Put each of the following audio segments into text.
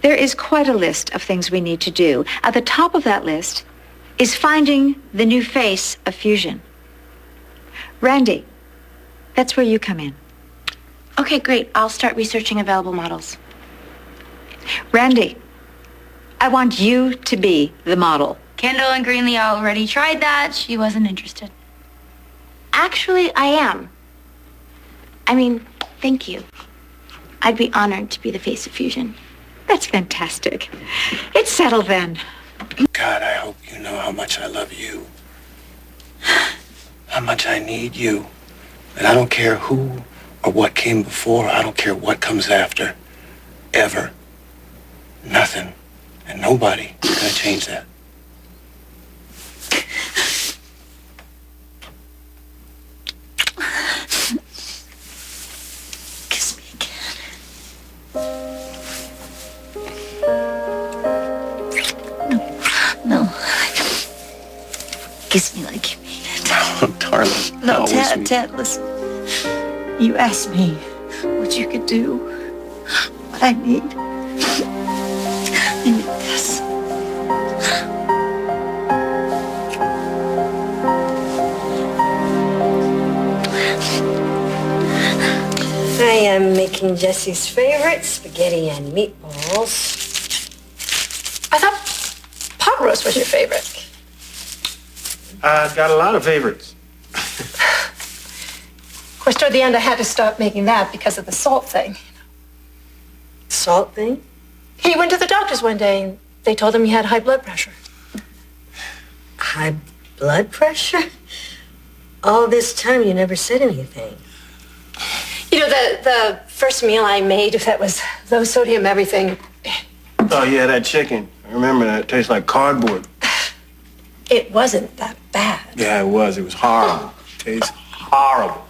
There is quite a list of things we need to do. At the top of that list is finding the new face of fusion. Randy, that's where you come in. Okay, great. I'll start researching available models. Randy, I want you to be the model. Kendall and Greenlee already tried that. She wasn't interested. Actually, I am. I mean, thank you. I'd be honored to be the face of fusion. That's fantastic. It's settled then. God, I hope you know how much I love you. How much I need you. And I don't care who or what came before. I don't care what comes after. Ever. Nothing. And nobody is gonna change that. Kiss me again. No. Kiss me like you mean it. Oh, darling. No, Ted, listen. You asked me what you could do. What I need. I need this. I am making Jesse's favorite, spaghetti and meatballs. I thought pot roast was your favorite. I've got a lot of favorites. Of course, toward the end, I had to stop making that because of the salt thing. Salt thing? He went to the doctors one day and they told him he had high blood pressure. High blood pressure? All this time you never said anything. You know, the first meal I made, that was low sodium everything. Oh, yeah, that chicken. I remember that. It tastes like cardboard. It wasn't that bad. Yeah, it was. It was horrible. Tastes horrible.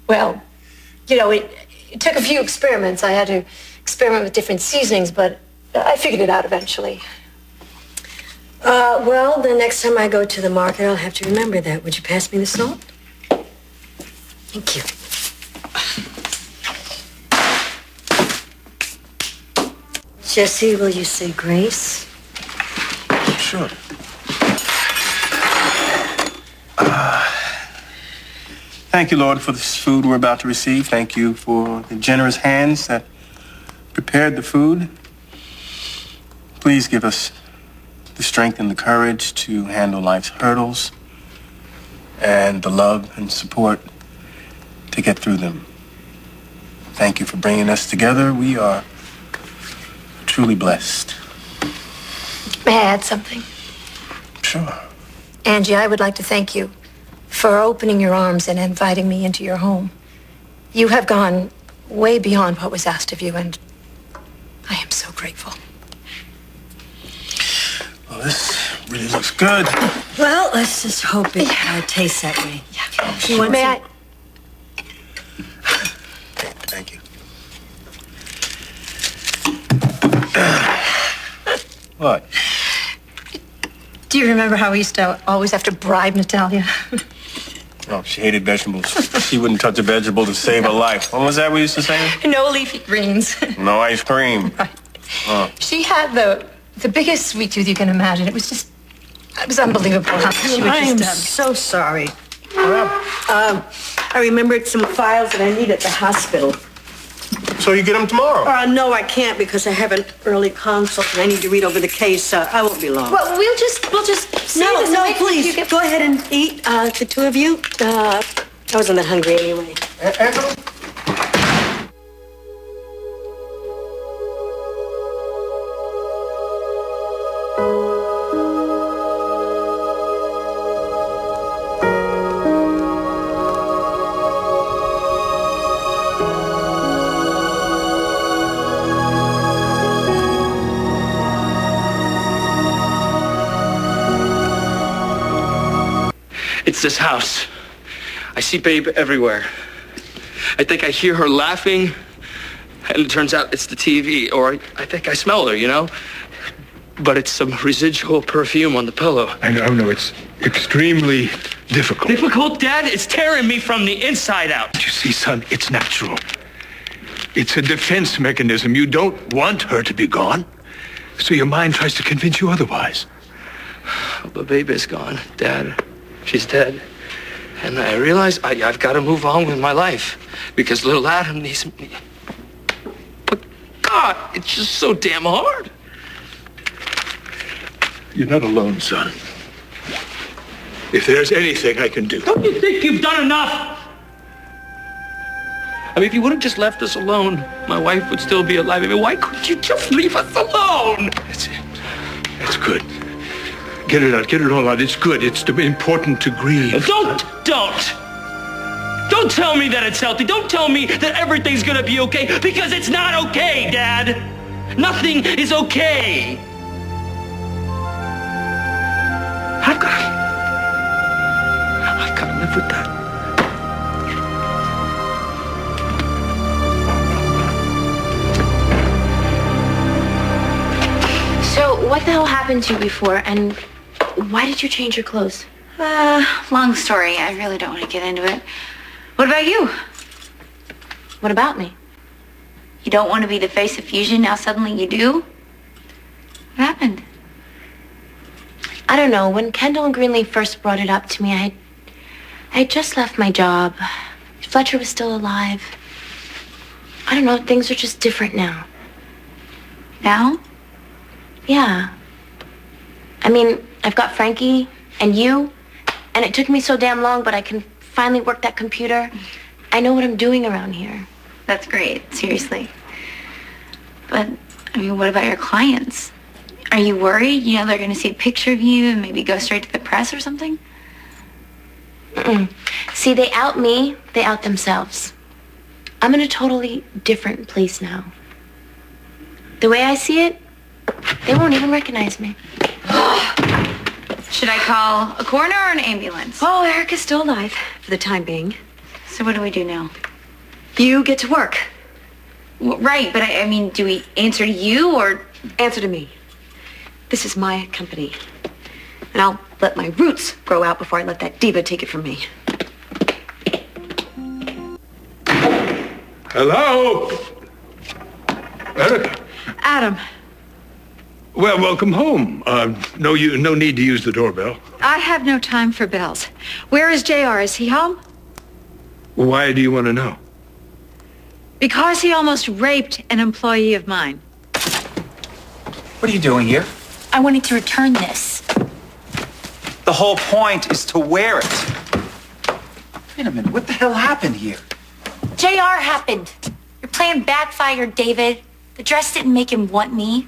Well, you know, it took a few experiments. I had to experiment with different seasonings, but I figured it out eventually. Well, the next time I go to the market, I'll have to remember that. Would you pass me the salt? Thank you. Jesse, will you say grace? Sure. Thank you, Lord, for this food we're about to receive. Thank you for the generous hands that prepared the food. Please give us the strength and the courage to handle life's hurdles and the love and support to get through them. Thank you for bringing us together. We are truly blessed. May I add something? Sure. Angie, I would like to thank you for opening your arms and inviting me into your home. You have gone way beyond what was asked of you, and I am so grateful. Well, this really looks good. Well, let's just hope it tastes that way. Yeah. You want May some? Thank you. What? Do you remember how we used to always have to bribe Natalia? Oh, she hated vegetables. She wouldn't touch a vegetable to save her life. What was that we used to say? No leafy greens. No ice cream. Right. Oh. She had the biggest sweet tooth you can imagine. It was unbelievable how she would I am just... so sorry. I remembered some files that I need at the hospital. So you get them tomorrow? No, I can't because I have an early consult and I need to read over the case. I won't be long. Well, we'll just say this and No, wait till please. you get... Go ahead and eat, the two of you. I wasn't that hungry anyway. It's this house. I see Babe everywhere. I think I hear her laughing, and it turns out it's the TV. Or I think I smell her, you know? But it's some residual perfume on the pillow. I know, it's extremely difficult. Difficult, Dad? It's tearing me from the inside out. You see, son, it's natural. It's a defense mechanism. You don't want her to be gone. So your mind tries to convince you otherwise. But babe is gone, Dad. She's dead. And I realize I've got to move on with my life because little Adam needs me. But God, it's just so damn hard. You're not alone, son. If there's anything I can do. Don't you think you've done enough? I mean, if you would have just left us alone, my wife would still be alive. I mean, why couldn't you just leave us alone? That's it. That's good. Get it out. Get it all out. It's good. It's important to grieve. Don't tell me that it's healthy. Don't tell me that everything's gonna be okay, because it's not okay, Dad. Nothing is okay. I've got to live with that. So, what the hell happened to you before, and why did you change your clothes? Long story. I really don't want to get into it. What about you? What about me? You don't want to be the face of Fusion, now suddenly you do? What happened? I don't know. When Kendall and Greenlee first brought it up to me, I had just left my job. Fletcher was still alive. I don't know. Things are just different now. Now? Yeah. I mean, I've got Frankie and you, and it took me so damn long, but I can finally work that computer. I know what I'm doing around here. That's great, seriously. But, I mean, what about your clients? Are you worried? You know, they're going to see a picture of you and maybe go straight to the press or something? Mm-mm. See, they out me, they out themselves. I'm in a totally different place now. The way I see it, they won't even recognize me. Should I call a coroner or an ambulance? Oh, Erica's still alive for the time being. So what do we do now? You get to work. Well, right, but I mean, do we answer to you or... Answer to me. This is my company. And I'll let my roots grow out before I let that diva take it from me. Hello? Erica. Adam, Well, welcome home. No need to use the doorbell. I have no time for bells. Where is JR? Is he home? Why do you want to know? Because he almost raped an employee of mine. What are you doing here? I wanted to return this. The whole point is to wear it. Wait a minute, what the hell happened here? JR happened. Your plan backfired, David. The dress didn't make him want me.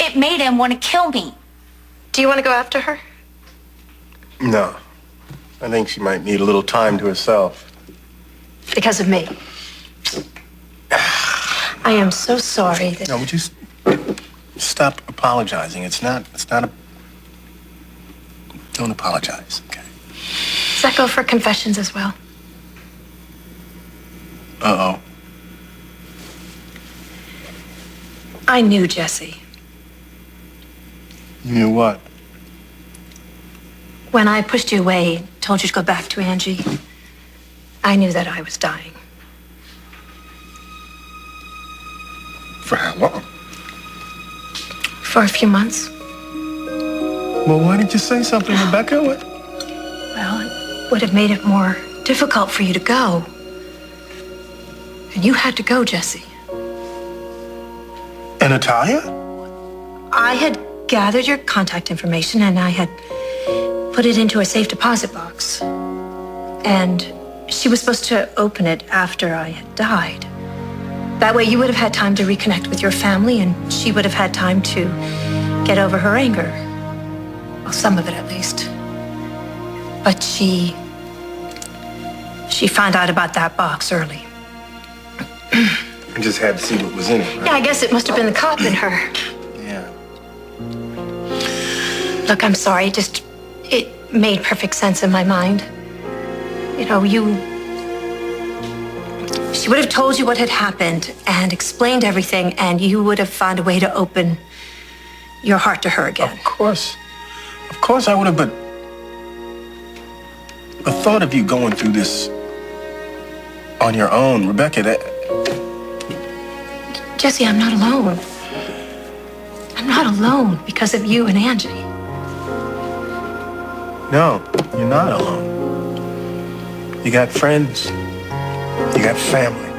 It made him want to kill me. Do you want to go after her? No. I think she might need a little time to herself. Because of me. I am so sorry that... No, would you stop apologizing? It's not a... Don't apologize, okay? Does that go for confessions as well? Uh-oh. I knew Jesse. You knew what? When I pushed you away, told you to go back to Angie, I knew that I was dying. For how long? For a few months. Well, why didn't you say something, Rebecca? What? Well, it would have made it more difficult for you to go. And you had to go, Jesse. And Natalia? I had gathered your contact information and I had put it into a safe deposit box. And she was supposed to open it after I had died. That way you would have had time to reconnect with your family and she would have had time to get over her anger. Well, some of it at least. But she found out about that box early. I just had to see what was in it, right? Yeah, I guess it must have been the cop in her. Yeah. Look, I'm sorry. It made perfect sense in my mind. You know, she would have told you what had happened and explained everything, and you would have found a way to open your heart to her again. Of course I would have, but the thought of you going through this on your own, Rebecca, Jesse, I'm not alone. I'm not alone because of you and Angie. No, you're not alone. You got friends. You got family.